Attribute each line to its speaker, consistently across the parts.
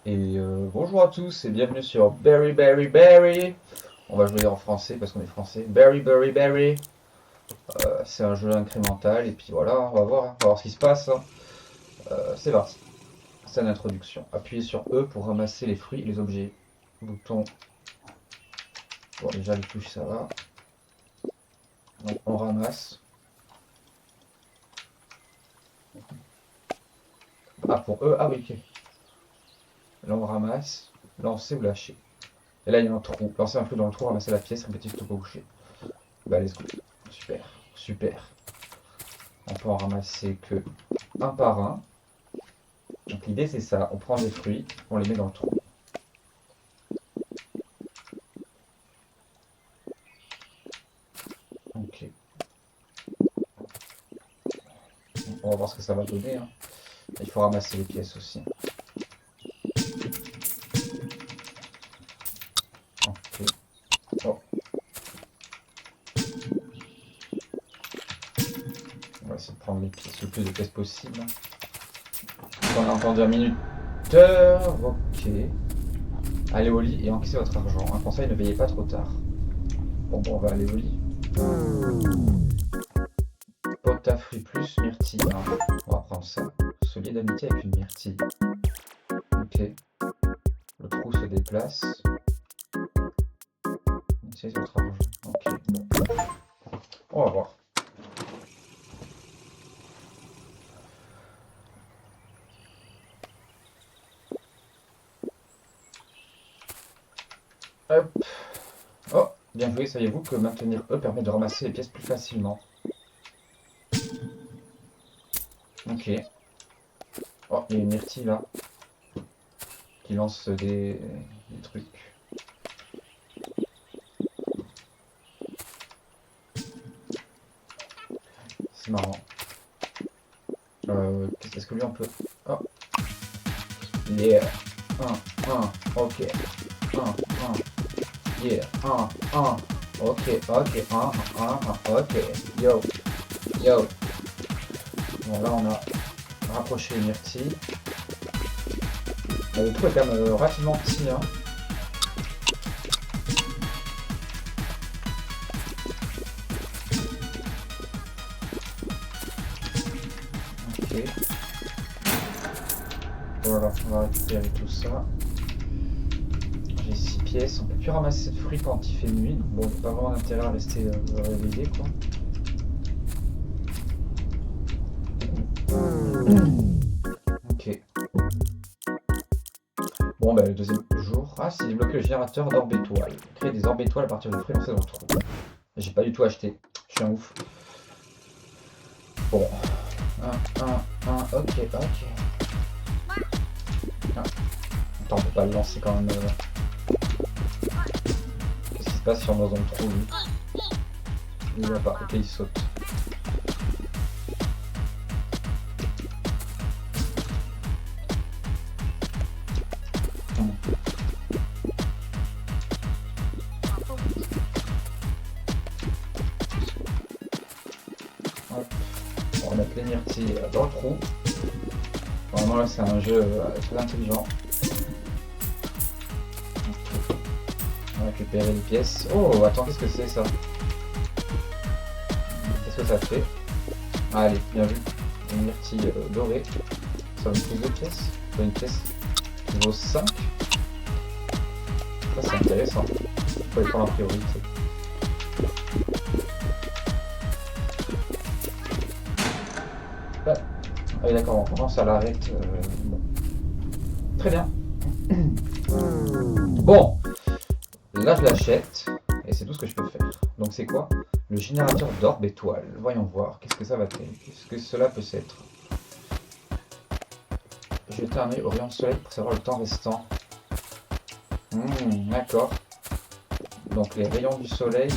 Speaker 1: Et bonjour à tous et bienvenue sur Berry Berry Berry. On va jouer en français parce qu'on est français. Berry Berry Berry. C'est un jeu incrémental et puis voilà, on va voir ce qui se passe. C'est parti. C'est l'introduction. Appuyez sur E pour ramasser les fruits et les objets. Bouton. Bon, déjà les touches ça va. Donc on ramasse. Ah pour E, ah oui ok. Là on ramasse, lancer ou lâcher. Et là il y a un trou. Lancer un fruit dans le trou, ramasser la pièce, répéter tout au coucher. Bah let's go. Super, super. On peut en ramasser que un par un. Donc l'idée c'est ça, on prend des fruits, on les met dans le trou. Ok. On va voir ce que ça va donner. Hein. Il faut ramasser les pièces aussi. Ok. Oh. On va essayer de prendre les pièces, le plus de pièces possible. On a entendu un minuteur. Ok. Allez au lit et encaissez votre argent. Un conseil, ne veillez pas trop tard. Bon, on va aller au lit. Pot à fruits plus myrtille. Hein. On va prendre ça. Ce lien d'amitié avec une myrtille. Ok. Le trou se déplace. C'est votre argent. Ok. On va voir. Hop. Oh, bien joué, saviez-vous que maintenir E permet de ramasser les pièces plus facilement. Ok. Oh, il y a une myrtille là. Qui lance des trucs. C'est marrant. Est-ce que lui on peut... Oh. Yeah. 1, ok. 1. Yeah. 1. Ok. 1. Ok. Yo. Bon là on a rapproché les myrtilles. Le trou est quand même relativement petit. Hein. Ok. Voilà, on va récupérer tout ça. J'ai 6 pièces. On peut plus ramasser de fruits quand il fait nuit. Donc bon, pas vraiment d'intérêt à rester réveillé quoi. Ok. Bon, bah le deuxième jour. Ah, si, débloquer le générateur d'orbes étoiles. Créer des orbes étoiles à partir de fruits lancés dans le trou. J'ai pas du tout acheté. Je suis un ouf. Bon. 1. Ok. Ah. Attends, on peut pas le lancer quand même. Qu'est-ce qui se passe si on lance dans le trou, lui? Il va pas. Ok, il saute. Hop. On va mettre les myrtilles dans le trou. Normalement, là, c'est un jeu très intelligent. On va récupérer les pièces. Oh, attends, qu'est-ce que c'est ça? Qu'est-ce que ça fait? Ah, allez, bien vu. Une myrtille dorée. Ça donne plus de pièces. Ça donne une pièce qui vaut 5. Ça, c'est intéressant. Il faut les prendre en priorité. Ah oui, d'accord, on commence à l'arrêter. Bon. Très bien. Bon, là je l'achète et c'est tout ce que je peux faire. Donc c'est quoi? Le générateur d'orbes étoiles. Voyons voir, qu'est-ce que ça va être? Qu'est-ce que cela peut être? Jeter un œil au rayon de soleil pour savoir le temps restant. D'accord. Donc les rayons du soleil,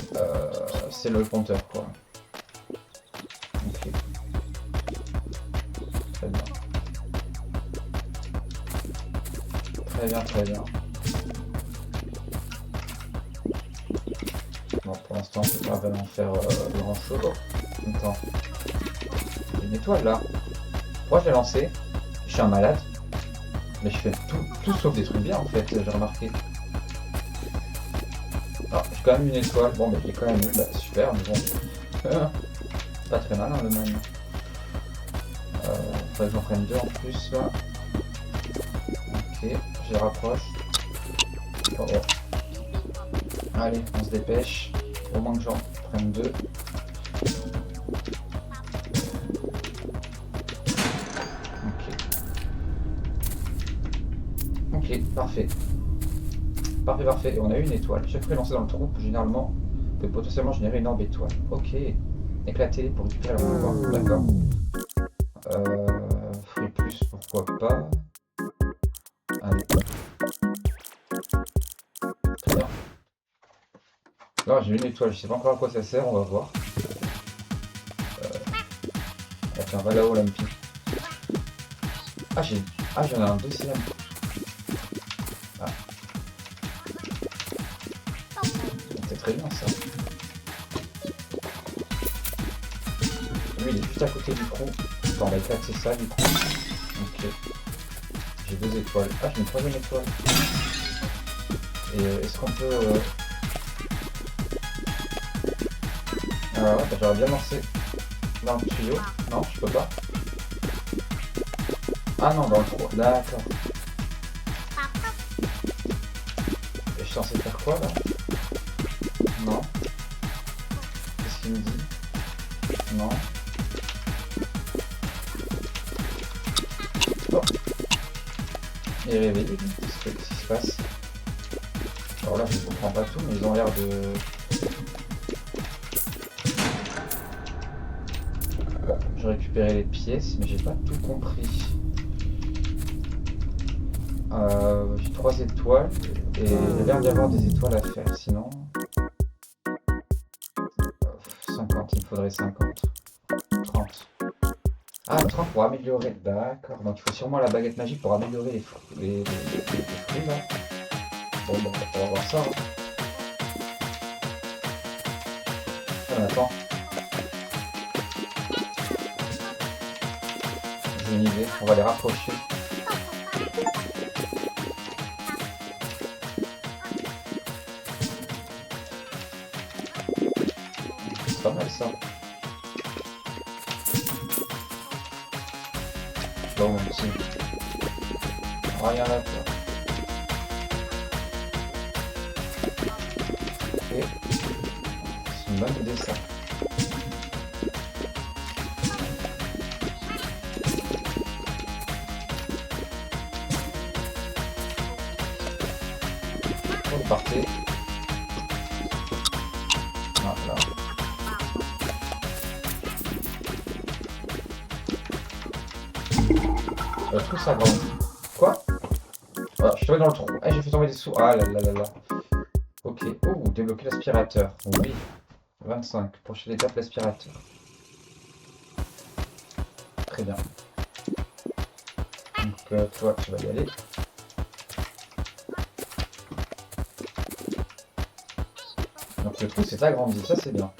Speaker 1: c'est le compteur quoi. Ok. Très bien. Très bien. Bon, pour l'instant, on peut pas vraiment faire grand chose. Attends. Il y a une étoile là. Pourquoi je l'ai lancé? Je suis un malade. Mais je fais tout sauf des trucs bien en fait, j'ai remarqué. Alors, j'ai quand même une étoile. Bon, bah, j'ai quand même eu. Bah, super, mais bon. Pas très mal, hein, le man. Faudrait que j'en prenne deux en plus, là. Ok, je les rapproche. Oh, oh. Allez, on se dépêche. Au moins que j'en prenne deux. Ok, parfait. Parfait. Et on a eu une étoile. Chaque fois lancé dans le trou, généralement, peut potentiellement générer une orbe étoile. Ok. Éclater pour récupérer la pouvoir. D'accord. Fruit plus, pourquoi pas. Allez. Très bien. Là, j'ai une étoile. Je sais pas encore à quoi ça sert, on va voir. Ah, tiens, va là-haut, l'Ampi. Ah, j'en ai un deuxième. Ah. C'est très bien ça. Lui, il est juste à côté du trou. Attends, on va éclater ça du coup. Ok. J'ai deux étoiles. Ah, j'ai une troisième étoile. Et est-ce qu'on peut... ouais, bah, j'aurais bien lancé dans le tuyau. Non, je peux pas. Ah non, dans le trou. D'accord. Et je suis censé faire quoi là? Non. Qu'est-ce qu'il me dit? Non. Oh. Il est réveillé. Qu'est-ce qui se passe? Alors là, je ne comprends pas tout, mais ils ont l'air de... Bon, j'ai récupéré les pièces, mais j'ai pas tout compris. J'ai 3 étoiles, et il a l'air d'y avoir des étoiles à faire, sinon... 50, il me faudrait 50. 30. Ah, 30 pour améliorer. D'accord, donc il faut sûrement la baguette magique pour améliorer les fruits, là. Bon, on va voir ça. Hein. Ah, attends. J'ai une idée, on va les rapprocher. C'est pas mal ça. Bon, mon petit. Rien là, toi. Ok. C'est une bonne idée ça. On est parti. Voilà. Tout ça grandit. Quoi? Voilà, je suis tombé dans le trou. Ah, j'ai fait tomber des sous. Ah là là là là. Ok. Oh, débloquer l'aspirateur. Oui. 25. Prochaine étape, l'aspirateur. Très bien. Donc, toi, tu vas y aller. Donc, le trou s'est agrandi. Ça, c'est bien.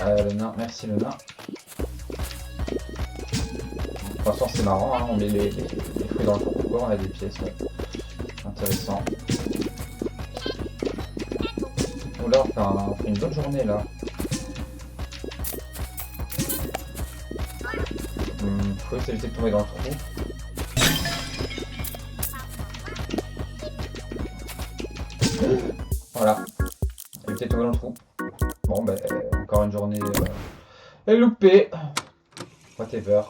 Speaker 1: Le nain, merci le nain. De toute façon, c'est marrant, hein, on met les fruits dans le trou. Pourquoi on a des pièces ouais. Intéressant. Oh là, on fait une bonne journée là. Faut éviter de tomber dans le trou. Voilà. Éviter de tomber dans le trou. Bon, ben, encore une journée loupée. Whatever.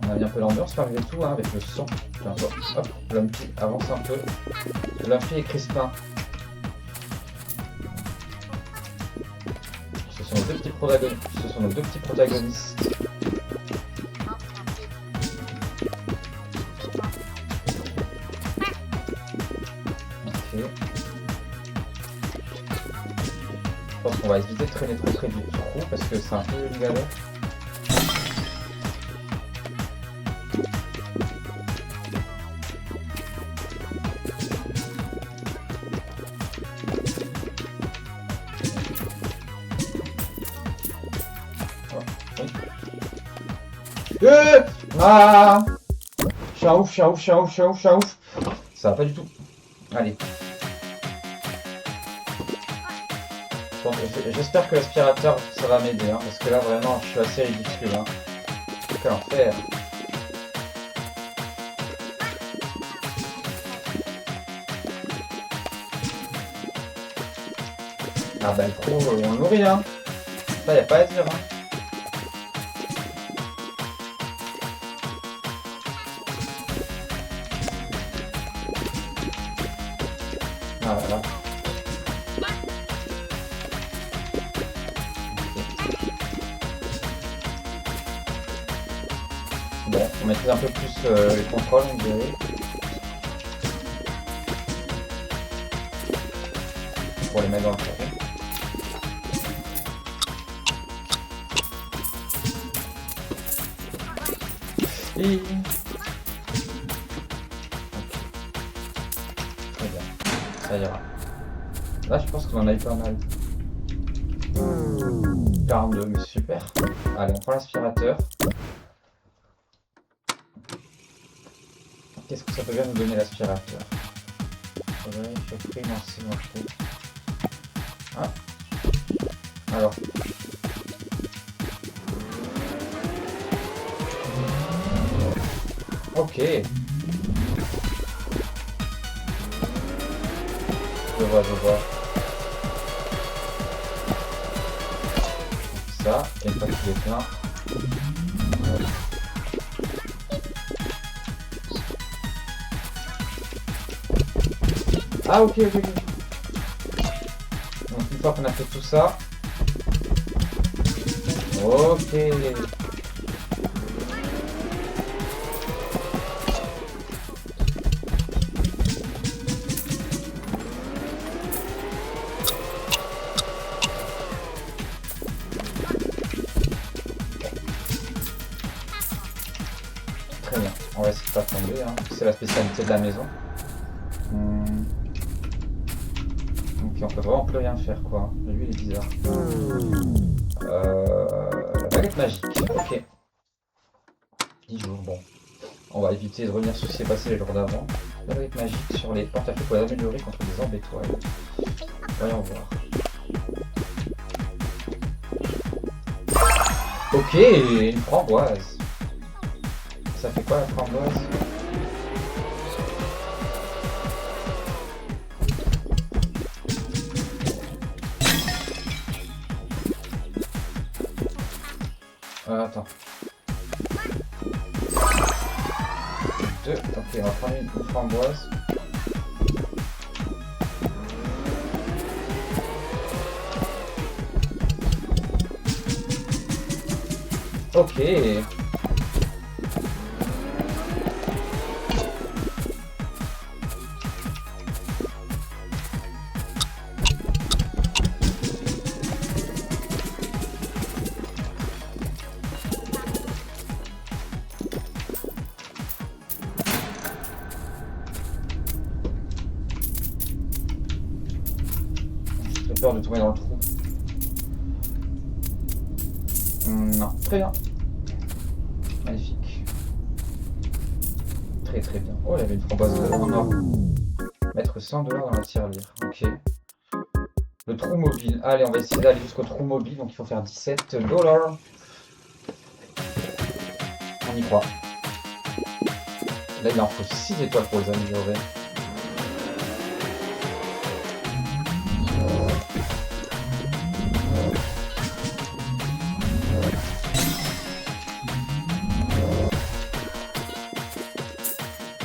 Speaker 1: On a mis un peu l'ambiance malgré tout, hein, avec le son. Hop, Lumpy avance un peu. Lumpy et Crispin. Ce sont nos deux petits protagonistes. Ok. Je pense qu'on va éviter de traîner trop près du trou parce que c'est un peu une galère. Ah, je suis un ouf, je suis un ouf, je suis un ouf, je suis un ouf, je suis un ouf. Ça va pas du tout. Allez. Bon, j'espère que l'aspirateur ça va m'aider, hein, parce que là vraiment je suis assez ridicule. Hein. Quel enfer. Ah bah le pro, on le nourrit, hein. Ça y a pas à dire, hein. Ah là là. Bon, on maîtrise un peu plus les contrôles, on dirait. Pour les mettre dans le carré. Et... Très bien, ça ira. Là, je pense qu'on en a eu pas mal. 42, mais super. Allez, on prend l'aspirateur. Qu'est-ce que ça peut bien nous donner l'aspirateur? Ouais, je prie, non, c'est mon trou. Ah. Alors. Ok. Je vois, je vois. Ça, et une fois qu'il est plein. Ah ok, ok, ok. Donc une fois qu'on a fait tout ça. Ok. Très bien, on va essayer de pas tomber, hein. C'est la spécialité de la maison. Ok, on peut vraiment plus rien faire quoi. Lui il est bizarre. La baguette magique, ok. 10 jours, bon. On va éviter de revenir sur ce qui s'est passé les jours d'avant. La baguette magique sur les porte-à-faux pour les améliorer contre des orbes étoiles. Voyons voir. Ok, une framboise. Ça fait quoi la framboise? Attends. 2. Ok, on va prendre une framboise. Ok. J'ai peur de tomber dans le trou. Non, très bien. Magnifique. Très très bien. Oh, il y avait une framboise en or. Mettre 100 $ dans la tirelire. Ok. Le trou mobile. Allez, on va essayer d'aller jusqu'au trou mobile. Donc il faut faire 17 $. On y croit. Là, il en faut 6 étoiles pour les améliorer.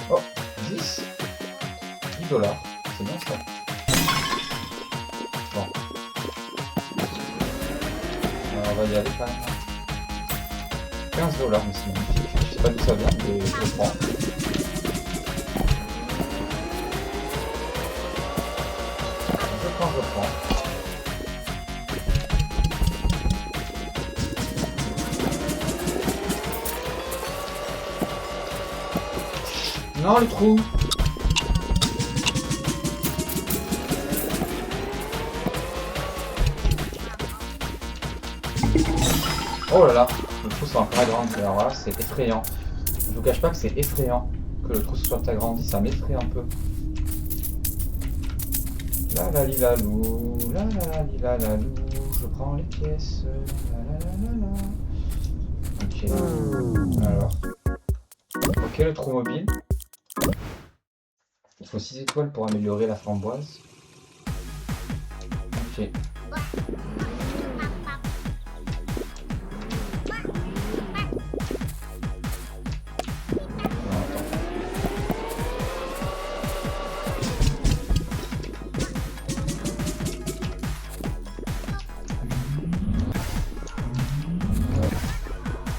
Speaker 1: Oh, 10 $. C'est bien ça. Bon. Alors, on va y aller quand même. 15 $, mais c'est magnifique. Je sais pas d'où ça vient, mais je le prends. Je prends. Non, le trou. Oh là là, le trou sont encore agrandis. Alors là, c'est effrayant. Je vous cache pas que c'est effrayant que le trou soit agrandi, ça m'effraie un peu. La la li la lou, la la li la la lou, je prends les pièces, la la. Ok, alors. Ok, le trou mobile. Il faut 6 étoiles pour améliorer la framboise. Ok.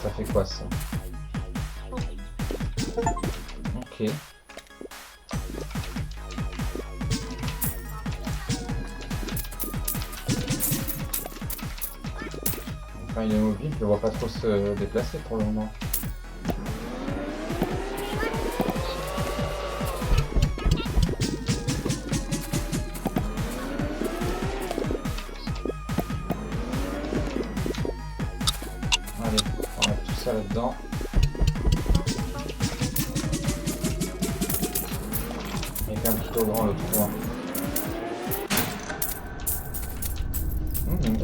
Speaker 1: Ça fait quoi ça? Ok. Enfin, il est mobile, je le vois pas trop se déplacer pour le moment. Allez, on met tout ça là-dedans. Il est quand même plutôt grand le trou. Hein.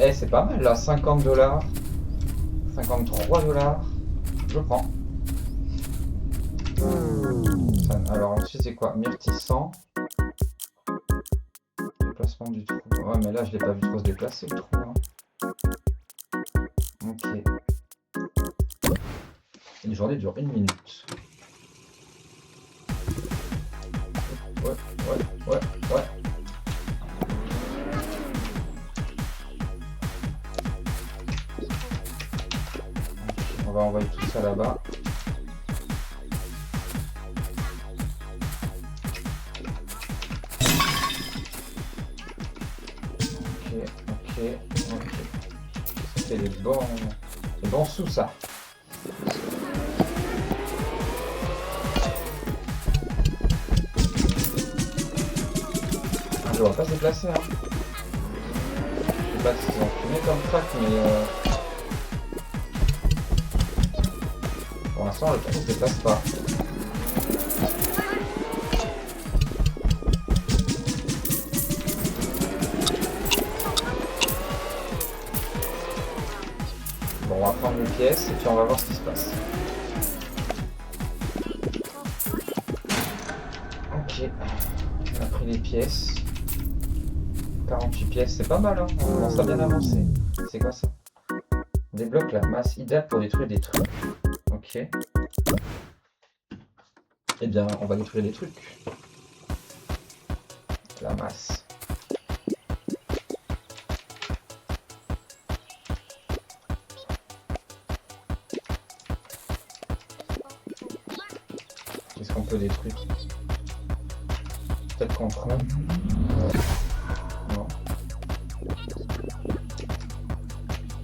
Speaker 1: Eh, c'est pas mal là, 50 $, 53 $. Je prends. Alors ensuite c'est quoi? Myrtissant. Déplacement du trou. Ouais mais là je l'ai pas vu trop se déplacer le trou. Hein. Ok. Une journée dure 1 minute. Ouais. On va envoyer tout ça là-bas. Ok. C'est des bons sous ça. Je ne vais pas se déplacer. Hein. Je sais pas s'ils ont fumé comme track, mais pour l'instant le trou ne se déplace pas. Bon, on va prendre une pièce et puis on va voir ce qui se passe. Ok, on a pris les pièces. 48 pièces, c'est pas mal, hein. On commence à bien avancer. C'est quoi ça? Débloque la masse idéale pour détruire des trucs. Ok. Eh bien, on va détruire des trucs. La masse. Qu'est-ce qu'on peut détruire? Peut-être qu'on prend. Non.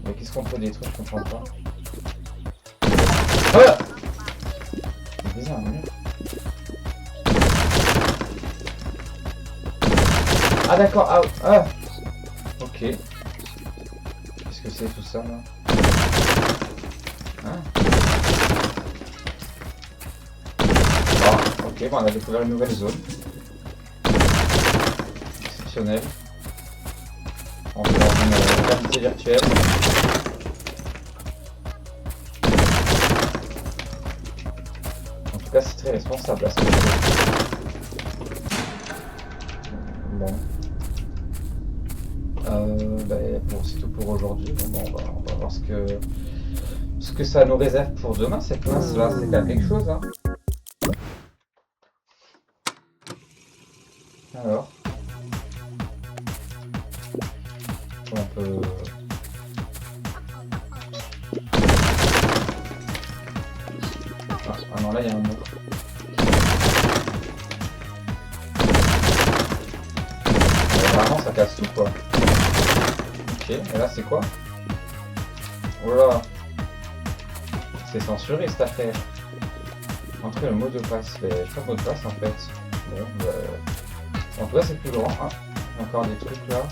Speaker 1: Mais qu'est-ce qu'on peut détruire? Je comprends pas. Ah! C'est bizarre, un mur. Ah d'accord, ah! Ok. Qu'est-ce que c'est tout ça là? Hein? Ah, ok, bon, on a découvert une nouvelle zone. Exceptionnelle. On est dans une réalité virtuelle. En tout cas, c'est très responsable à ce que je fais. Bon. C'est tout pour aujourd'hui. Bon, on va voir ce que ça nous réserve pour demain. Cette masse là, c'est quand même quelque chose. Hein. Alors, on peut. Ah non, là il y a un mur. Vraiment, ça casse tout quoi. Ok, et là c'est quoi? Oh là, c'est censuré cette affaire. Entrer le mot de passe. Je sais pas le mot de passe en fait. Bon, en tout cas c'est plus grand. Ah, encore des trucs là.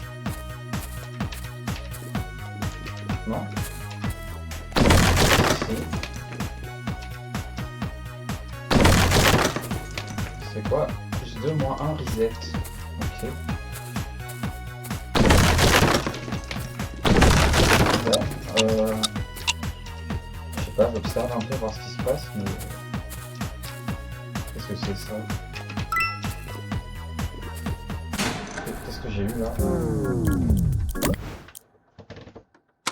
Speaker 1: Non. Si. C'est quoi? Plus 2, moins 1, reset. Ok. Bon, je sais pas, j'observe un peu, voir ce qui se passe, mais... Qu'est-ce que c'est ça? Qu'est-ce que j'ai eu là?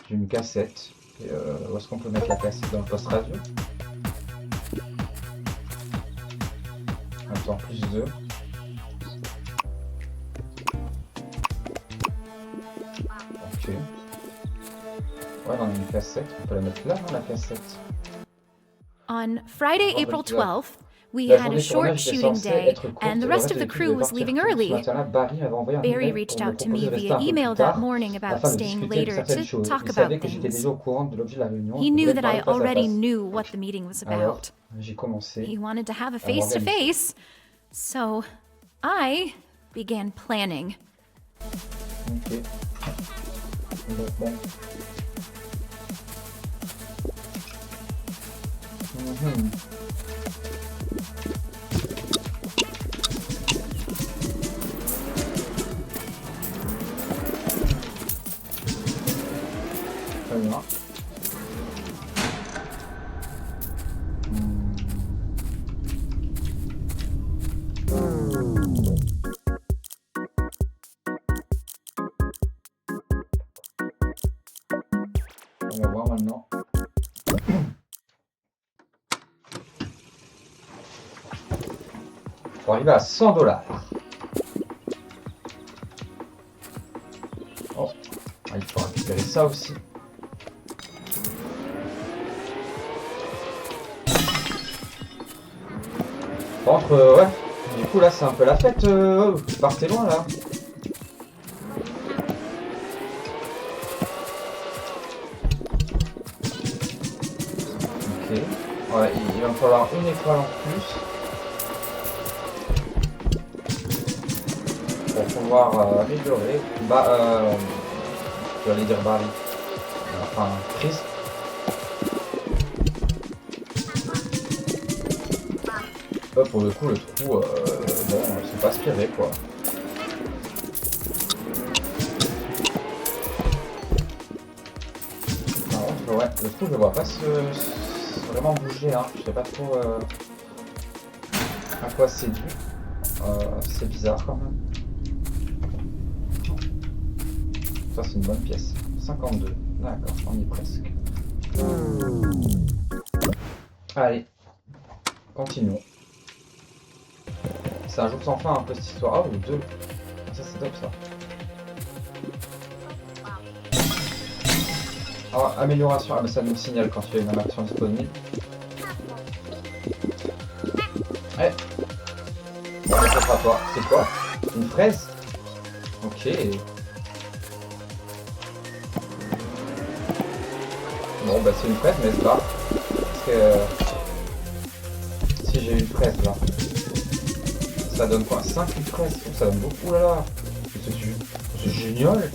Speaker 1: J'ai une cassette. Et où est-ce qu'on peut mettre la cassette? Dans le poste radio? Attends, plus 2. Ok. Ouais, dans une cassette. On peut la mettre là, dans la cassette.
Speaker 2: On Friday, April 12th, we
Speaker 1: La
Speaker 2: had
Speaker 1: journée
Speaker 2: a
Speaker 1: de
Speaker 2: short
Speaker 1: tournage était
Speaker 2: shooting
Speaker 1: censée
Speaker 2: day,
Speaker 1: être courte
Speaker 2: and
Speaker 1: et
Speaker 2: the
Speaker 1: le
Speaker 2: rest
Speaker 1: reste
Speaker 2: of
Speaker 1: de
Speaker 2: the
Speaker 1: l'équipe
Speaker 2: crew
Speaker 1: devait
Speaker 2: was
Speaker 1: partir
Speaker 2: leaving
Speaker 1: tôt. Ce
Speaker 2: early.
Speaker 1: matin-là, Barry m'avait envoyé un
Speaker 2: Barry
Speaker 1: email
Speaker 2: reached
Speaker 1: pour me
Speaker 2: out to
Speaker 1: proposer
Speaker 2: me
Speaker 1: de rester
Speaker 2: via
Speaker 1: un peu
Speaker 2: email
Speaker 1: plus
Speaker 2: that
Speaker 1: tard
Speaker 2: morning about
Speaker 1: afin de
Speaker 2: staying
Speaker 1: discuter de
Speaker 2: later
Speaker 1: certaines
Speaker 2: to
Speaker 1: choses.
Speaker 2: talk
Speaker 1: Il
Speaker 2: about
Speaker 1: savait que j'étais
Speaker 2: things.
Speaker 1: déjà au courant de l'objet de la réunion
Speaker 2: He
Speaker 1: et
Speaker 2: knew
Speaker 1: voulait
Speaker 2: that
Speaker 1: parler
Speaker 2: I
Speaker 1: face à
Speaker 2: already
Speaker 1: face.
Speaker 2: knew what the meeting was
Speaker 1: Alors,
Speaker 2: about.
Speaker 1: j'ai commencé
Speaker 2: He wanted to have a
Speaker 1: à m'organiser.
Speaker 2: face-to-face, so I began planning.
Speaker 1: Ok. Bon. Mhm. Très bien. On va voir maintenant. Pour arriver à 100 $. Oh, il faut récupérer ça aussi. Par contre, ouais, du coup là c'est un peu la fête. Partez loin là. Ok. Ouais, il va me falloir une étoile en plus pour pouvoir améliorer. J'allais dire Barry. Enfin, Chris. Pour le coup, le trou, bon, c'est pas aspiré quoi. Par contre, ouais, le trou, je le vois pas vraiment bouger, hein. Je sais pas trop à quoi c'est dû. C'est bizarre quand même. Ça, c'est une bonne pièce. 52. D'accord, on y est presque. Allez, continuons. C'est un jour sans fin un peu cette histoire. Ah, ou deux. Ça c'est top ça. Ah, amélioration. Ah, mais ça nous signale quand il y a une action disponible. Ouais. Bon, ça sera toi. C'est quoi? Une fraise? Ok. Bon, bah c'est une fraise, mais elle se barre. Parce que si j'ai une fraise là. Ça donne quoi? 5 fraises? Ça donne beaucoup. Oh là là. C'est génial.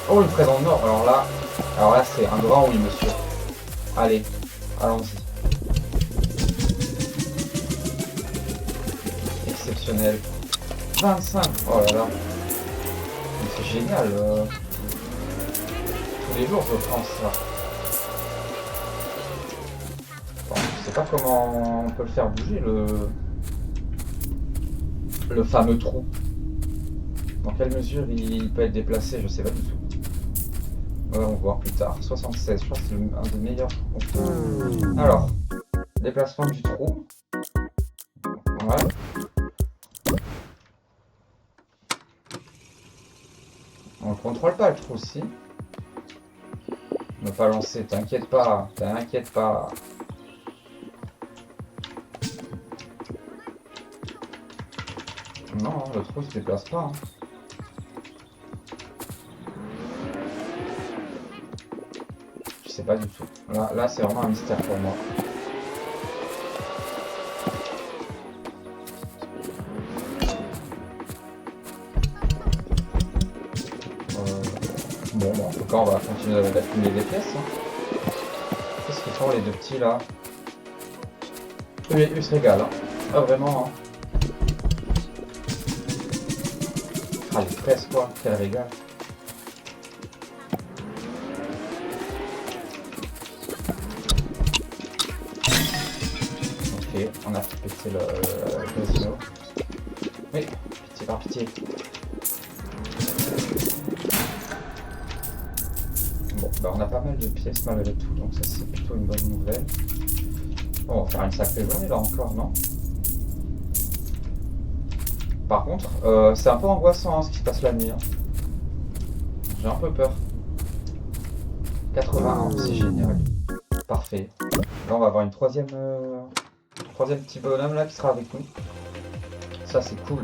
Speaker 1: Oh, une fraise en or. Alors là c'est un grand oui monsieur. Allez, allons-y. Exceptionnel. 25. Oh là là. Mais c'est génial. Tous les jours je prends ça. Je sais pas comment on peut le faire bouger le fameux trou. Dans quelle mesure il peut être déplacé, je sais pas du tout. Ouais, on va voir plus tard. 76, je pense que c'est un des meilleurs. Alors, déplacement du trou. Ouais. On le contrôle pas le trou aussi. Ne pas lancer, t'inquiète pas, t'inquiète pas. Non, le trou se déplace pas. Hein. Je sais pas du tout. Là c'est vraiment un mystère pour moi. Bon, en tout cas, on va continuer d'accumuler des pièces. Hein. Qu'est-ce qu'ils font les deux petits là? Il se régale, hein. Ah, vraiment, hein. Ah, les fraises, quoi. Quel régal. Ok, on a fait péter le casino. Oui, pitié par pitié. Bon, bah on a pas mal de pièces malgré tout, donc ça c'est plutôt une bonne nouvelle. Bon, on va faire une sacrée journée là encore, non? Par contre, c'est un peu angoissant hein, ce qui se passe la nuit. Hein. J'ai un peu peur. 81, c'est génial. Parfait. Là on va avoir une troisième petit bonhomme là qui sera avec nous. Ça c'est cool.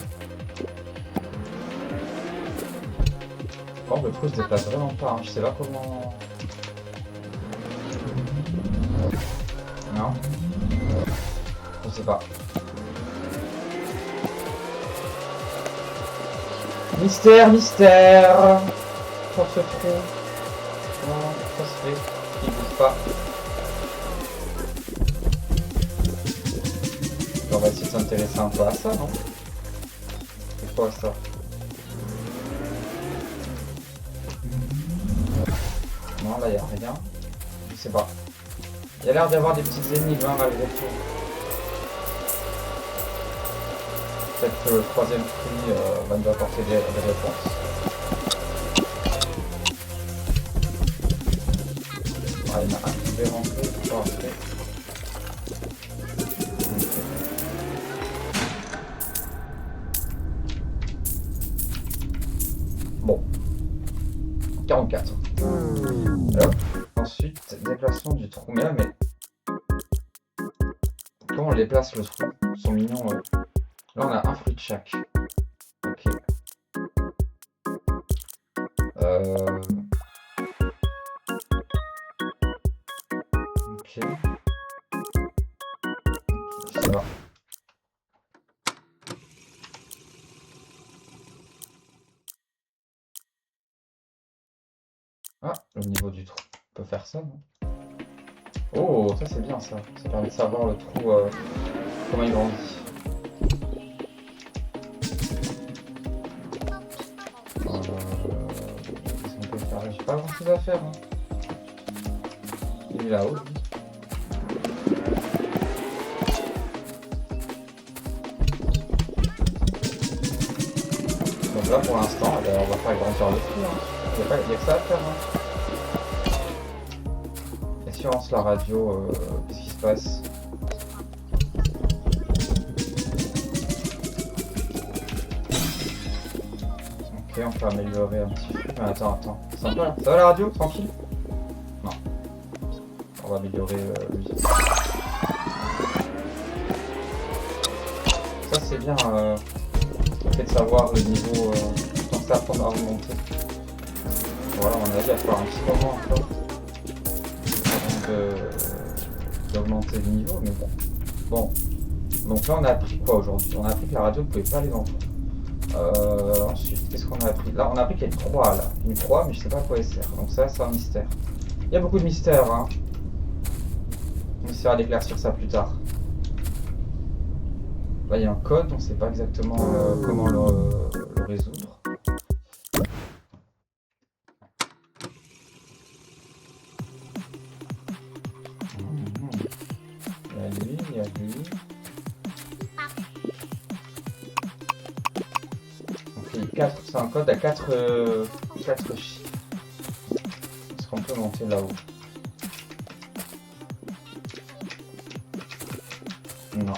Speaker 1: Bon, le trou se déplace vraiment pas, hein. Je sais pas comment... Non. Je sais pas. Mystère, mystère. Sur ce trou. Comment ça se fait? Il bouge pas. On va essayer de s'intéresser un peu à ça, non? C'est quoi ça? Non, là, il n'y a rien. Je sais pas. Il y a l'air d'y avoir des petites énigmes, hein, malgré tout. Peut-être que le troisième prix va nous apporter des réponses. Ah, il y en a un qui devait rentrer, pas rentrer. Bon. 44. Hop. Ensuite, déplacement du trou. Mais là, mais... Comment on déplace le trou? Ils sont mignons. Là, on a un fruit de chaque. Ok. Ok. Ça va. Ah, le niveau du trou. On peut faire ça, non? Oh, ça c'est bien ça. Ça permet de savoir le trou, comment il grandit. Qu'est-ce qu'on peut faire? J'ai pas grand chose à faire. Hein. Il est là-haut. Donc là pour l'instant, on va faire grandir le trou. Hein. Il n'y a que ça à faire. Hein. Et si on lance la radio, qu'est-ce qui se passe? Ok, on peut améliorer un petit peu. Mais attends. Sympa. Ça va la radio? Tranquille? Non. On va améliorer lui. Ça c'est bien le fait de savoir le niveau quand ça apprendre à remonter. Voilà, on a dit à faire un petit moment encore avant d'augmenter le niveau, mais bon. Bon. Donc là on a appris quoi aujourd'hui? On a appris que la radio ne pouvait pas aller dans le trou. Ensuite, qu'est-ce qu'on a appris? Là on a appris qu'il y a une croix là. Une croix, mais je sais pas à quoi elle sert. Donc ça c'est un mystère. Il y a beaucoup de mystères, hein. On essaiera d'éclaircir ça plus tard. Là il y a un code, on ne sait pas exactement comment le résoudre. Il y a lui. Ok, c'est un code à 4 chiffres. Est-ce qu'on peut monter là-haut? Non.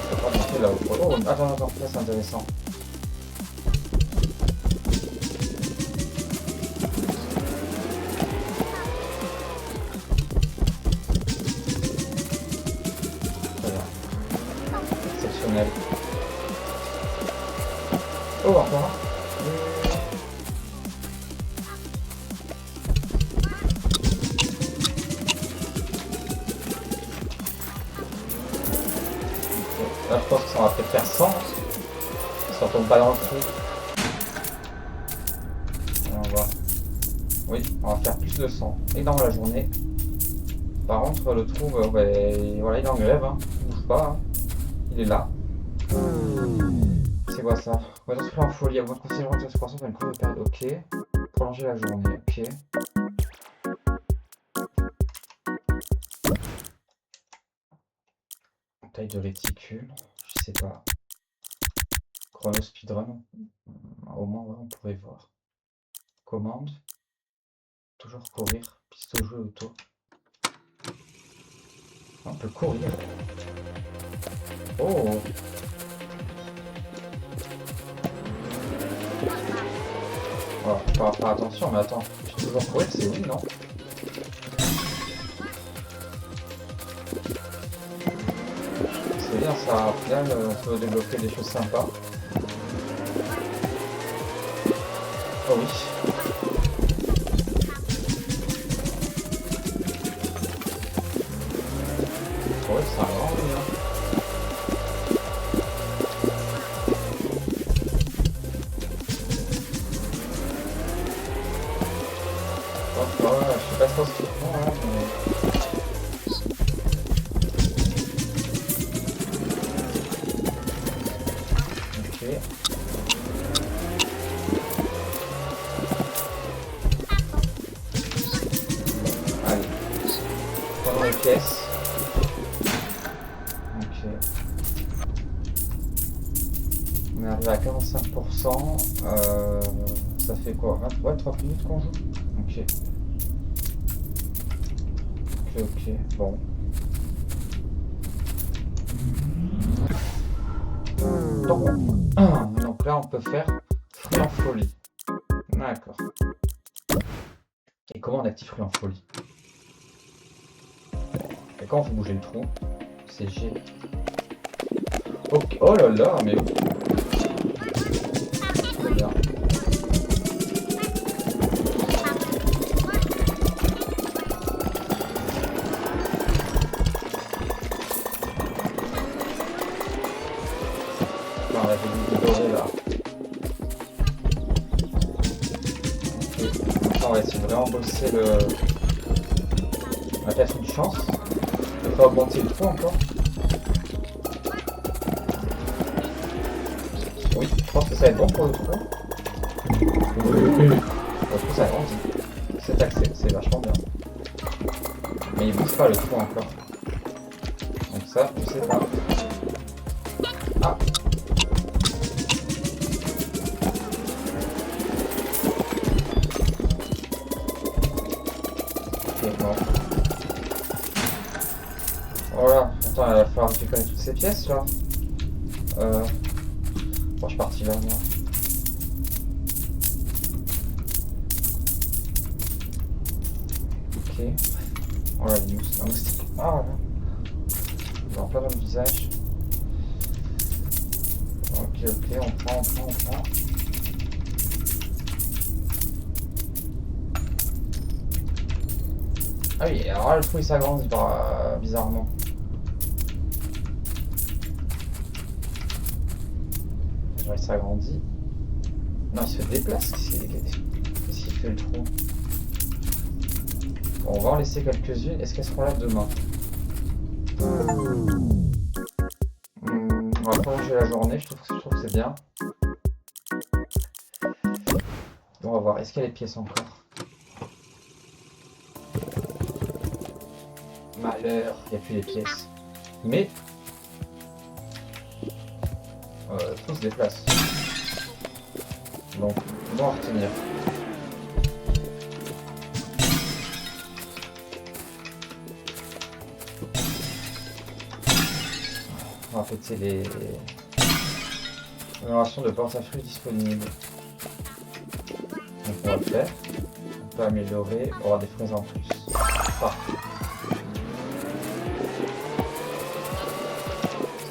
Speaker 1: Je peux pas monter là-haut. Oh, attends, là c'est intéressant. Très bien. Exceptionnel. Oh, encore. Là, je pense que ça va peut-être faire 100. Si on tombe pas dans le trou. On va voir. Oui, on va faire plus de 100. Et dans la journée. Par contre, le trou, ben, voilà, il est en grève, hein. Il bouge pas, hein. Il est là. C'est quoi ça? On va se faire en folie. On va considérer une croissance pour une courbe de période. Ok. Prolonger la journée. Ok. Taille de réticule. Je sais pas. Chrono speedrun. Au moins, ouais, on pourrait voir. Commande. Toujours courir. Piste au jeu auto. On peut courir. Oh! Voilà, faut faire attention, mais attends. Je peux toujours courir, c'est oui, non? C'est bien ça, au final, on peut débloquer des choses sympas. Oh oui. Ouais, ça va vraiment bien. Ouais, je sais pas trop ce qu'ils font là, mais... Ok. Allez. Prenons les pièces. Ok. On est arrivé à 45%. Ça fait quoi? 23, 30 minutes qu'on joue? Ok. Ok, bon. Donc là, on peut faire fruit en folie. D'accord. Et comment on active fruit en folie? Et quand on fait bouger le trou, c'est G. Ok. Oh là là, mais oui. Très bien. Non, là, j'ai dû dorer là. Ok. Maintenant, on va essayer de vraiment bosser le... On a peut-être une chance. Il faut augmenter le trou encore. Oui, je pense que ça va être bon pour le trou. Le trou, ça grandit. C'est accès, c'est vachement bien. Mais il bouge pas le trou encore. Donc ça, je sais pas. Ah! Ok, non. Voilà. Attends, il va falloir récupérer toutes ces pièces là. Bon, je suis parti là, moi. Ok. Oh là, un moustique. Ah là. Il va en plein dans le visage. Ok, on prend. Ah oui, alors là, le trou il s'agrandit bizarrement. Genre il s'agrandit. Non, il se déplace. Qu'est-ce qu'il fait le trou? Bon, on va en laisser quelques-unes. Est-ce qu'elles seront là demain? On va prolonger la journée, je trouve que c'est bien. On va voir, est-ce qu'il y a les pièces encore? Malheur, il n'y a plus les pièces. Mais... tout se déplace. Donc, on va en retenir. On va péter les... Amélioration de porte-à-fruits disponibles. Donc on va le faire. On peut améliorer, on aura des fraises en plus. Parfait.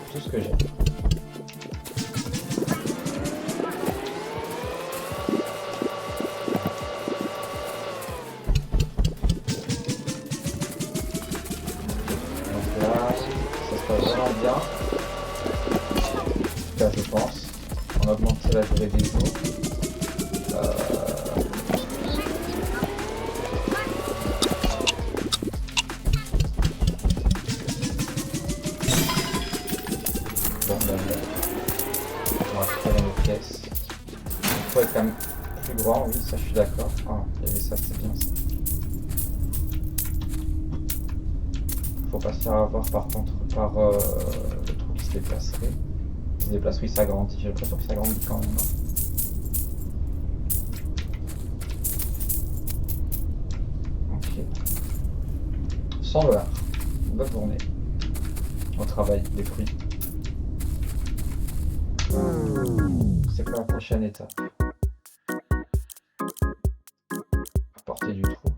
Speaker 1: C'est tout ce que j'ai. Donc là, ça se passe vraiment bien. Là, je pense. On a augmenté la durée des jours. devant, oui, ça je suis d'accord. Ah, il y avait ça, c'est bien ça. Faut pas se faire avoir par contre par le trou qui se déplacerait. Il se déplace, oui, ça grandit. J'ai l'impression que ça grandit quand même. Ok. 100 $. Bonne journée. Au travail, des fruits. C'est quoi la prochaine étape? Apporter du trou.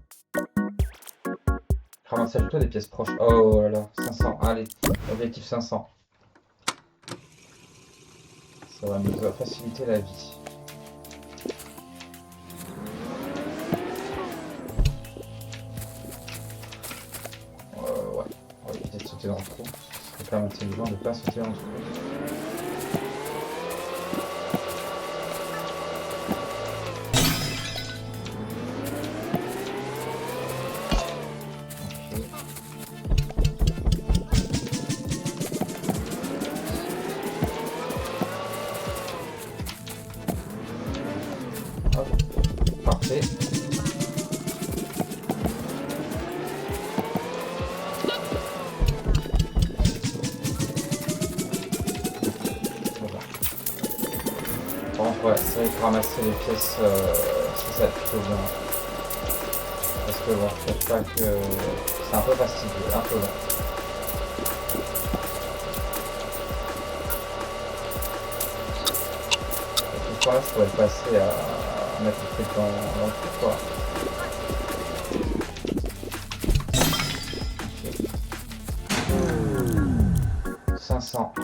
Speaker 1: Ramassage-toi des pièces proches. Oh là là, 500. Allez, objectif 500. Ça va nous faciliter la vie. Ouais, on va éviter de sauter dans le trou. C'est quand même intelligent de ne pas sauter dans le trou. Parfait. Voilà. Par contre, ouais, c'est vrai que ramasser les pièces, c'est ça plutôt bien. Parce que bon, je cache pas que c'est un peu fastidieux, un peu long. Cette fois-là, je pourrais le passer à mettre le truc dans le trou, quoi. 500.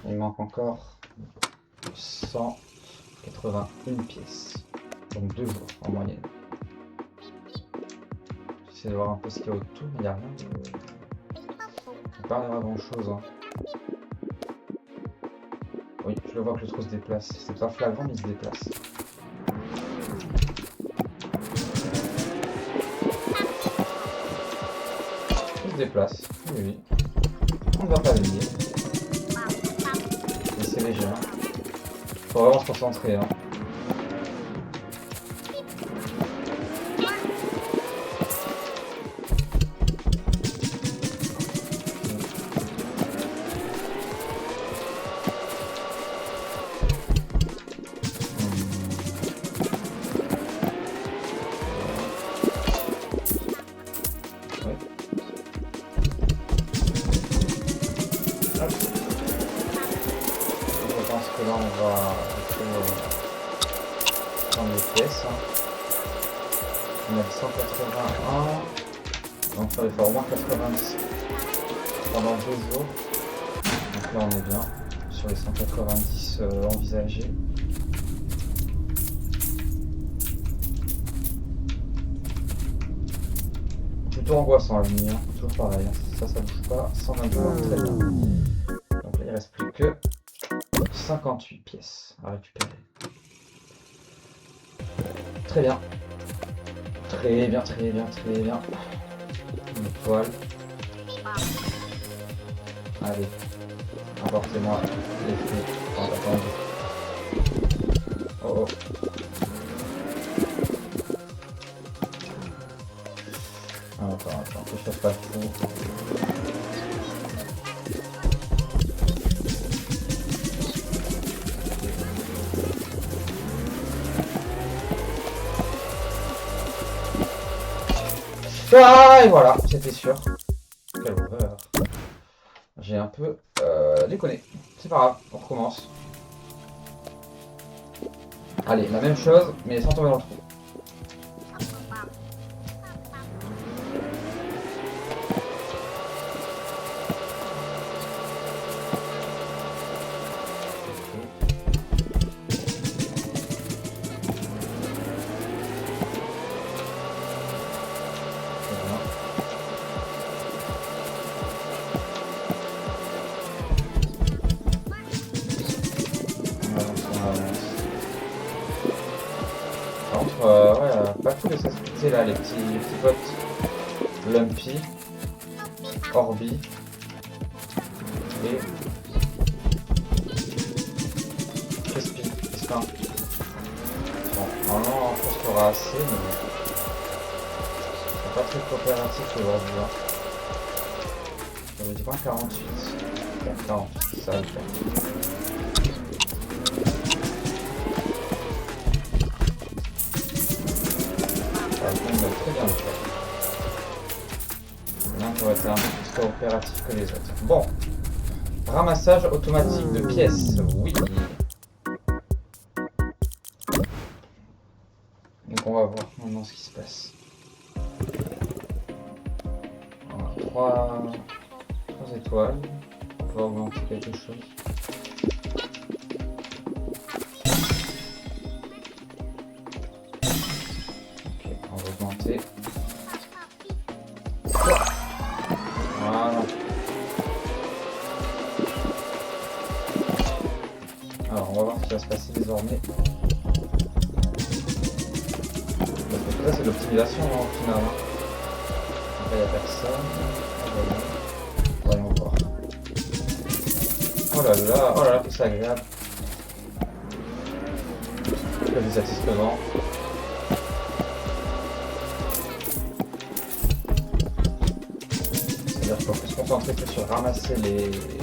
Speaker 1: Il manque encore 181 pièces. Donc 2 jours en moyenne. J'essaie de voir un peu ce qu'il y a autour, mais il n'y a rien de... Il n'y a pas grand chose. Hein. Oui, je le vois que le trou se déplace. C'est pas flagrant, mais il se déplace. Il se déplace. Oui, oui. On ne va pas veiller. Mais c'est léger. Hein. Faut vraiment se concentrer. Hein. Je pense que là on va prendre les pièces. Hein. On a 181. Donc il va faire au moins 90 pendant 2 jours. Donc là on est bien sur les 190 envisagés. Plutôt angoissant la ligne, hein. Toujours pareil. Hein. Ça bouge pas. 123, très bien. Donc là il reste plus que 58 pièces à récupérer. Très bien. Très bien, très bien, très bien. Une étoile. Allez. Apportez-moi les fruits. Attendez. Oh oh. Attends, que je fasse pas le trou. Ah, et voilà, c'était sûr. Quelle horreur. J'ai un peu déconné. C'est pas grave, on recommence. Allez, la même chose, mais sans tomber dans le trou. Ouais, pas tous les sexualités là, les petits potes. Lumpy, Orbi et Crispy. Bon, normalement, je pense qu'il y aura assez, mais bon. C'est pas très coopératif aujourd'hui. Hein. J'avais dit 48. Bon, 48, ça va le faire. Ça va très bien le faire. L'un pourrait être un peu plus coopératif que les autres. Bon. Ramassage automatique de pièces. Oui. Donc on va voir maintenant ce qui se passe. Voilà, 3 étoiles. On peut augmenter quelque chose. Ok, on va augmenter. Voilà. Alors on va voir ce qui va se passer désormais. Là c'est l'optimisation hein, au final. Hein. Là il n'y a personne. Voilà. Voyons voir. Oh là là, que c'est agréable. Très satisfaisant. C'est-à-dire qu'il faut se concentrer que sur ramasser les fruits.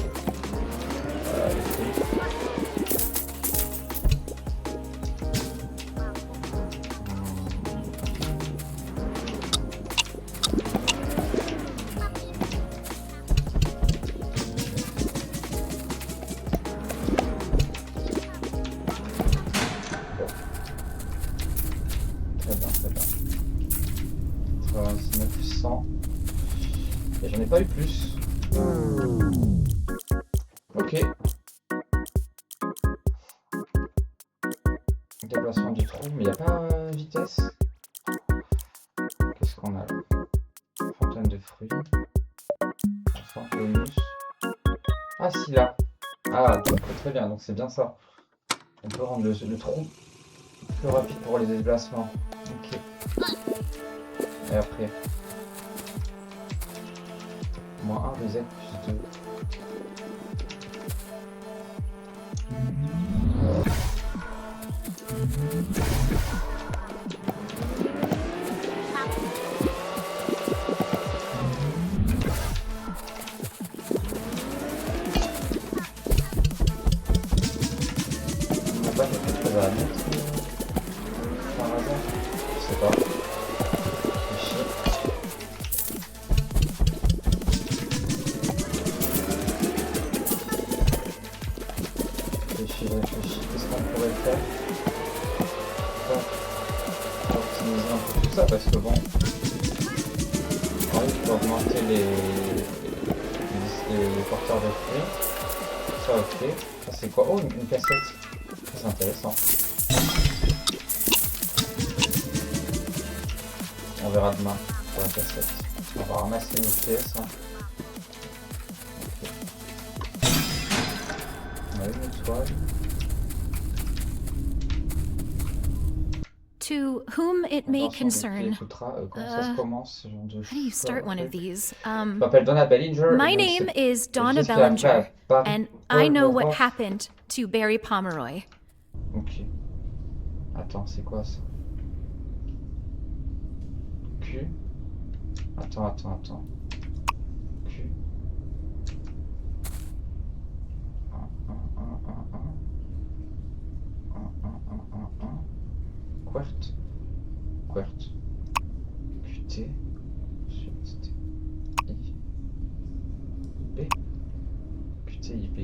Speaker 1: Et j'en ai pas eu plus. Ok. Déplacement du trou, mais il n'y a pas vitesse. Qu'est-ce qu'on a là? Fontaine de fruits. Pamplemousse. Ah si là. Ah donc très bien, donc c'est bien ça. On peut rendre le trou plus rapide pour les déplacements. Ok. Et après. Moins 1 2 Z plus 2. On n'a pas quelque chose à mettre par hasard? Je sais pas. Réfléchis, qu'est-ce qu'on pourrait faire pour optimiser un peu tout ça, parce que bon, oui, je peux augmenter les porteurs de fruits. Ça ok. Ça c'est quoi? Oh, une cassette. Très intéressant. On verra demain pour la cassette. On va ramasser nos pièces. Hein. Okay. On a une étoile.
Speaker 2: To whom it may concern.
Speaker 1: How
Speaker 2: do you start one of these?
Speaker 1: Bellinger.
Speaker 2: My name is Donna Bellinger, and I know what happened to Barry Pomeroy.
Speaker 1: Ok. Attends, c'est quoi ça? Q. Attends. Q. Quert. QT. Ensuite I. B. QTIB.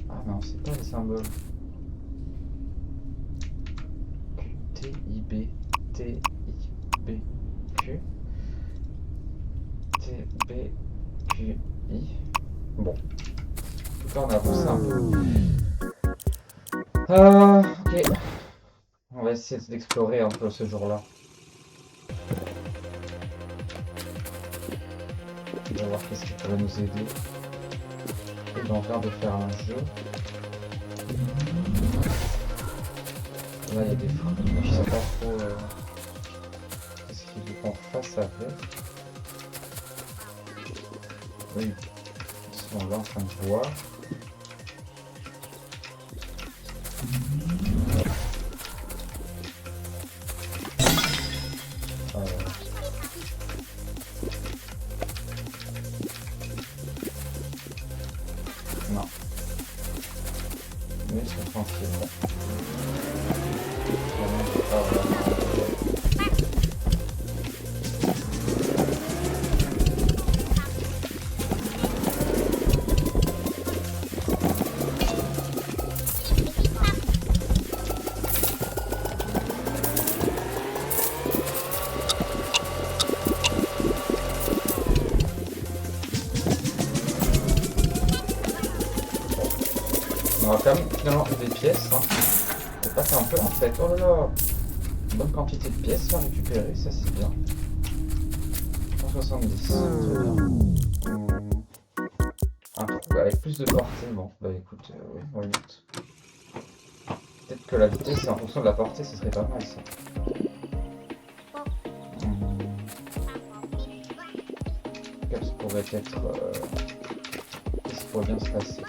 Speaker 1: Ah non, c'est pas les symboles. QTIB. TIB. Q. TB. QI. Bon. En tout cas, on a avancé un peu. Ok. On va essayer d'explorer un peu ce jour-là. On va voir qu'est-ce qui pourrait nous aider. Et on vient de faire un jeu. Là, il y a des fruits. Je sais pas trop qu'est-ce qu'il faut qu'on fasse avec. Oui, ils sont là en train de voir. tranquillement. Vraiment, j'ai pas vraiment... On va quand même finalement des pièces. Hein. C'est pas fait un peu en fait. Oh là là! Une bonne quantité de pièces à récupérer, ça c'est bien. 170, très bien. Un trou avec plus de portée. Bon, bah écoute, oui, on va vite. Peut-être que la vitesse c'est en fonction de la portée, ce serait pas mal ça. Qu'est-ce qui pourrait être. Qu'est-ce qui pourrait bien se passer?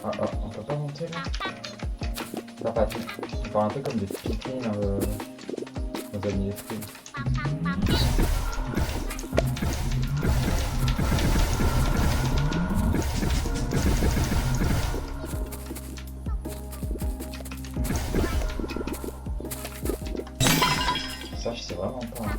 Speaker 1: Ah, on peut pas monter là? Pas tout. On parle un peu comme des piquins dans Amis les fruits. Ça, je sais vraiment pas. Hein.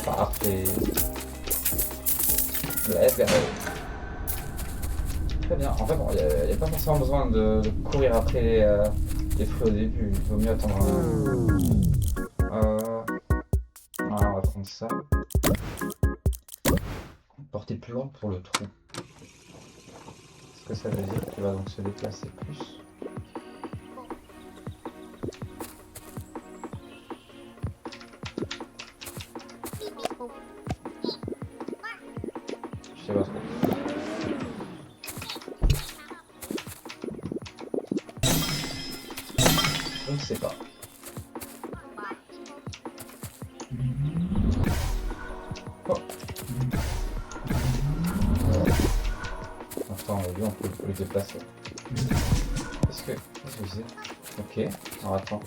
Speaker 1: Parfait. Let's go. Très bien. En fait, bon, il n'y a pas forcément besoin de courir après les fruits au début. Il vaut mieux attendre voilà, on va prendre ça. Portée plus loin pour le trou. Est-ce que ça veut dire qu'il va donc se déplacer plus? Je sais pas trop. Je ne sais pas. Oh. Enfin, lui, on peut le déplacer. Qu'est-ce que c'est? Ok, alors attends.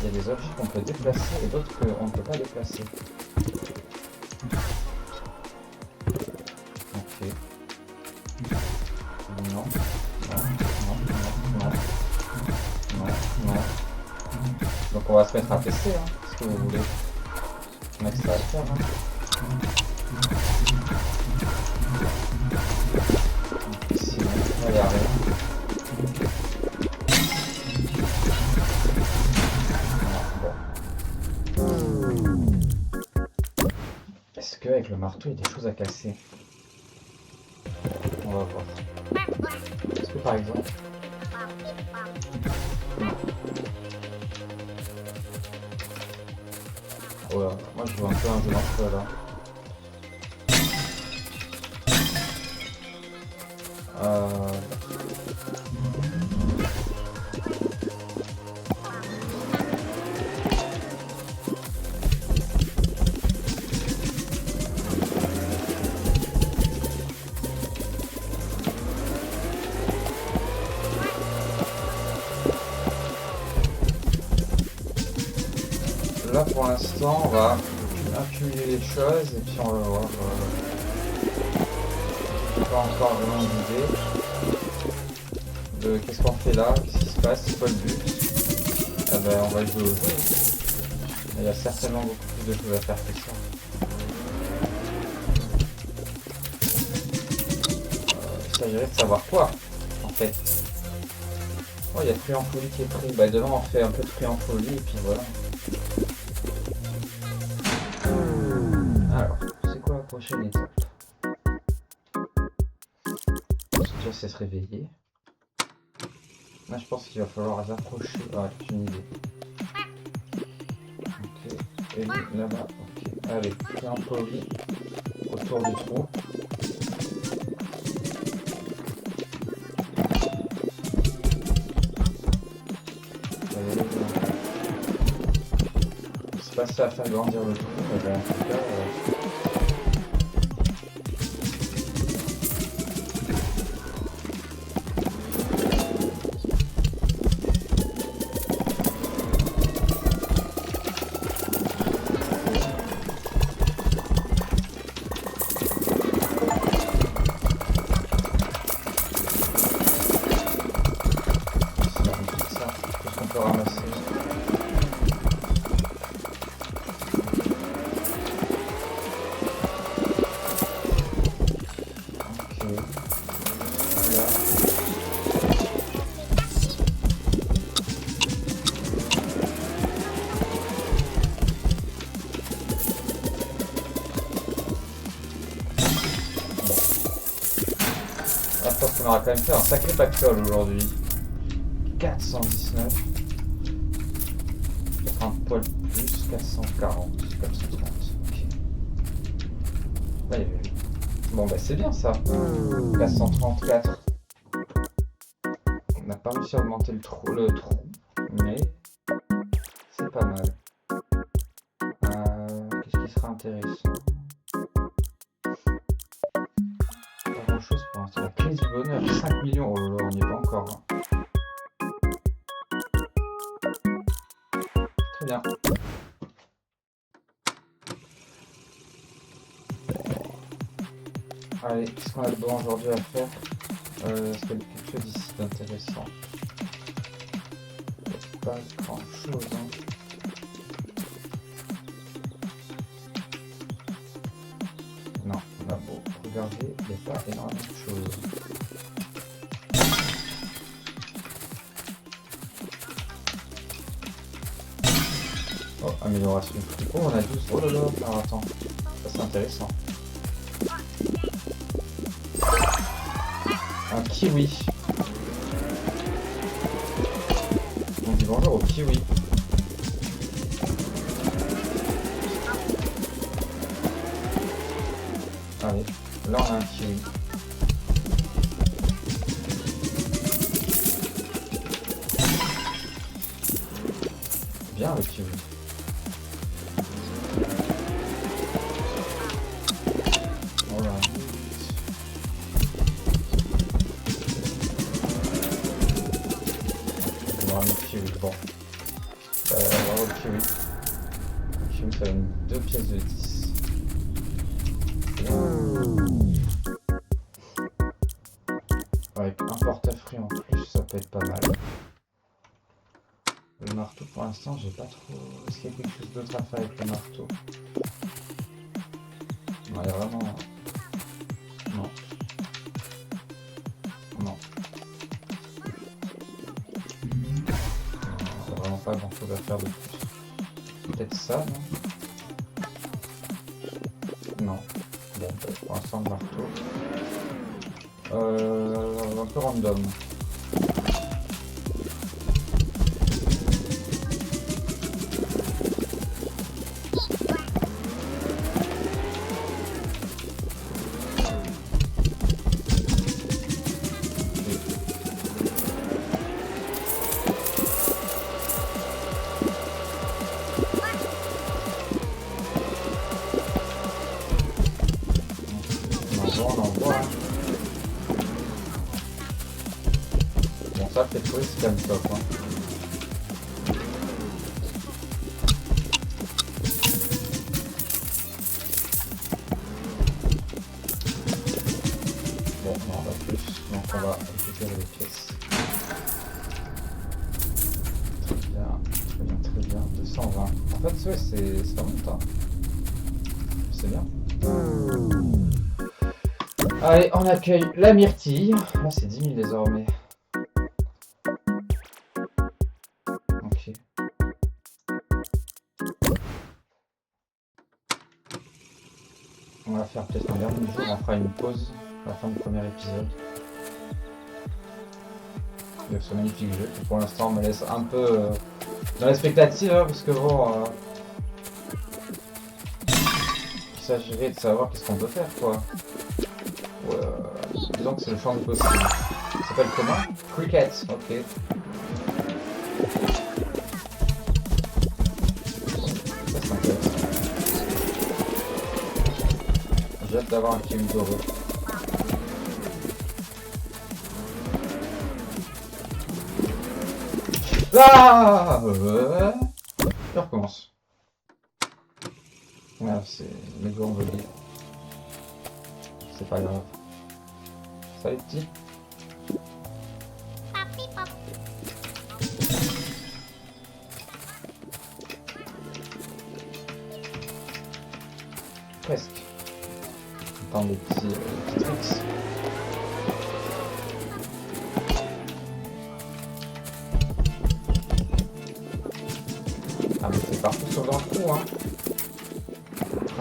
Speaker 1: Il y a des objets qu'on peut déplacer et d'autres qu'on ne peut pas déplacer. Ok. Non. Donc on va se mettre à tester, hein, ce que vous voulez. Mec, ça va le faire, hein. Ici, on va y arriver. Est-ce qu'avec le marteau, il y a des choses à casser? On va voir. Est-ce que par exemple... Ouais, moi je vois un peu un jeu d'entre là. Là pour l'instant on va accumuler les choses et puis on va voir. J'ai pas encore vraiment d'idée de qu'est-ce qu'on fait là, qu'est-ce qui se passe, c'est quoi le but. Ah ben, on va jouer au jeu. Il y a certainement beaucoup plus de choses à faire que ça. Il s'agirait de savoir quoi en fait. Oh, il y a fruit en folie qui est pris. Bah demain on fait un peu de fruit en folie et puis voilà. Alors, c'est quoi la prochaine étape? Déjà c'est se réveiller. Là je pense qu'il va falloir s'approcher. Ah, j'ai une idée. Ok. Et là-bas, ok. Allez, fruit en folie. Ok. autour du trou. C'est pas ça à faire grandir le trou, mais bon, en tout cas... Je pense qu'on aura quand même fait un sacré pactole aujourd'hui. 419. Peut-être un poil plus. 440. 430. Ok. Là, il y avait... Bon, bah c'est bien ça. 434. On n'a pas réussi à augmenter le trou, mais c'est pas mal. Qu'est-ce qui sera intéressant? Pas grand chose pour l'instant. La crise du bonheur, 5 millions. Oh là là, on n'y est pas encore. Hein. Très bien. Allez, qu'est-ce qu'on a de bon aujourd'hui à faire? Est-ce qu'il y a quelque chose ici d'intéressant? Pas grand chose. Hein. Non, on a beau regarder, il n'y a pas énormément de choses. Oh, amélioration. Oh, on a 12. Oh là là, alors attends, ça c'est intéressant. Un kiwi. On dit bonjour au kiwi. Allez, là on a un kiwi. Bien le kiwi. Voilà. Le kiwi, bon. Bravo le kiwi. Le kiwi ça donne 2 pièces de 10. Avec un porte-à-fruits en plus, ça peut être pas mal. Le marteau pour l'instant, j'ai pas trop... Est-ce qu'il y a quelque chose d'autre à faire avec le marteau? Non, il y a vraiment... Non. Non. Il y a vraiment pas grand chose à faire de plus. Peut-être ça, non? Non. Bon, pour l'instant, le marteau. Un peu random. On envoie. Bon, ça fait trouver c'est comme top. Hein. Bon, non, on va plus. Donc, on va récupérer les pièces. Très bien, très bien, très bien. 220. En fait, ouais, c'est pas longtemps. C'est bien. Allez, on accueille la myrtille. Là, c'est 10 000 désormais. Ok. On va faire peut-être un dernier jour. On fera une pause à la fin du premier épisode. De ce magnifique jeu qui, pour l'instant, me laisse un peu dans l'expectative. Hein, parce que bon... s'agirait de savoir qu'est-ce qu'on peut faire, quoi. Disons que c'est le champ du possible. Ça s'appelle comment? Cricket, ok. Ça c'est intéressant. J'ai hâte d'avoir un kiwi doré. Ah je recommence. Merde, c'est méga envolé. C'est pas grave. Salut petit. Presque. Attends des petits tricks. Ah mais c'est partout sur le trou, hein.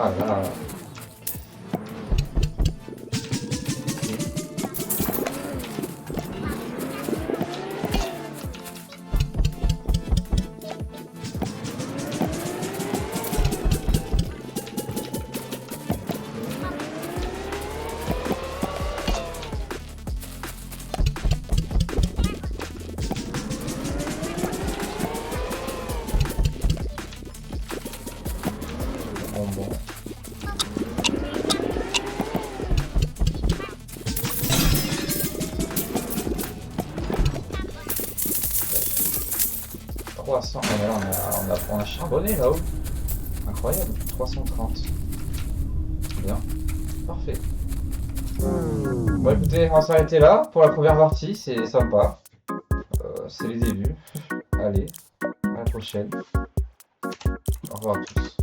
Speaker 1: Ah là. Bon. 300. Ah, mais là, on a charbonné là-haut. Incroyable. 330. Bien. Parfait. Bon écoutez, on va s'arrêter là pour la première partie. C'est sympa. C'est les débuts. Allez. À la prochaine. Au revoir à tous.